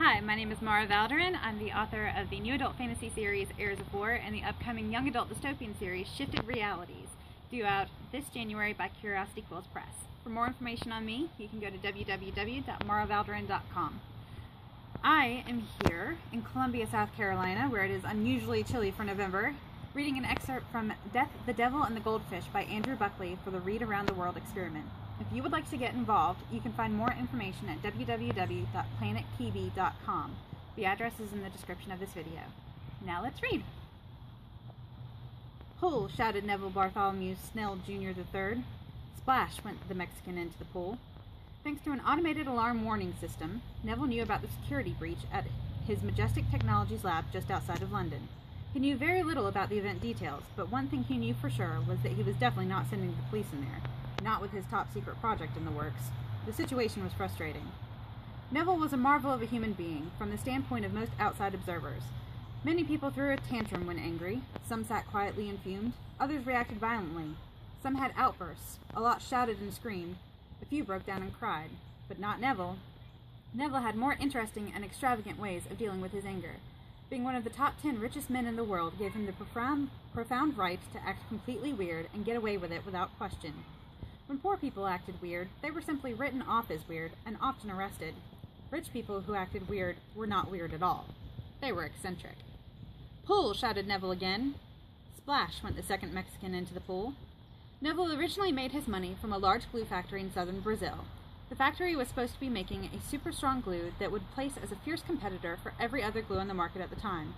Hi, my name is Mara Valderran. I'm the author of the new adult fantasy series Heirs of War and the upcoming young adult dystopian series Shifted Realities, due out this January by Curiosity Quills Press. For more information on me, you can go to www.maravalderran.com. I am here in Columbia, South Carolina, where it is unusually chilly for November, reading an excerpt from Death, the Devil, and the Goldfish by Andrew Buckley for the Read Around the World experiment. If you would like to get involved, you can find more information at www.planetkiwi.com. The address is in the description of this video. Now let's read. "Pull!" shouted Neville Bartholomew Snell Jr. III. Splash went the Mexican into the pool. Thanks to an automated alarm warning system, Neville knew about the security breach at his Majestic Technologies lab just outside of London. He knew very little about the event details, but one thing he knew for sure was that he was definitely not sending the police in there. Not with his top-secret project in the works. The situation was frustrating. Neville was a marvel of a human being, from the standpoint of most outside observers. Many people threw a tantrum when angry. Some sat quietly and fumed. Others reacted violently. Some had outbursts. A lot shouted and screamed. A few broke down and cried. But not Neville. Neville had more interesting and extravagant ways of dealing with his anger. Being one of the top 10 richest men in the world gave him the profound right to act completely weird and get away with it without question. When poor people acted weird, they were simply written off as weird and often arrested. Rich people who acted weird were not weird at all. They were eccentric. "Pull!" shouted Neville again. Splash went the second Mexican into the pool. Neville originally made his money from a large glue factory in southern Brazil. The factory was supposed to be making a super strong glue that would place as a fierce competitor for every other glue on the market at the time.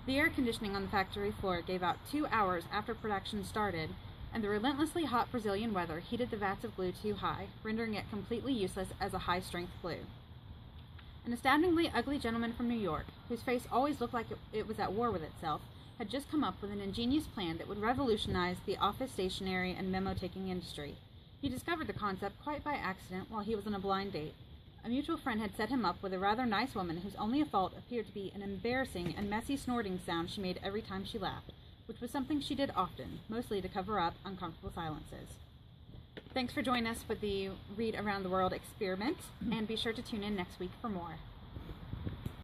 The air conditioning on the factory floor gave out 2 hours after production started, and the relentlessly hot Brazilian weather heated the vats of glue too high, rendering it completely useless as a high-strength glue. An astoundingly ugly gentleman from New York, whose face always looked like it was at war with itself, had just come up with an ingenious plan that would revolutionize the office stationery and memo-taking industry. He discovered the concept quite by accident while he was on a blind date. A mutual friend had set him up with a rather nice woman whose only fault appeared to be an embarrassing and messy snorting sound she made every time she laughed, which was something she did often, mostly to cover up uncomfortable silences. Thanks for joining us with the Read Around the World experiment, and be sure to tune in next week for more.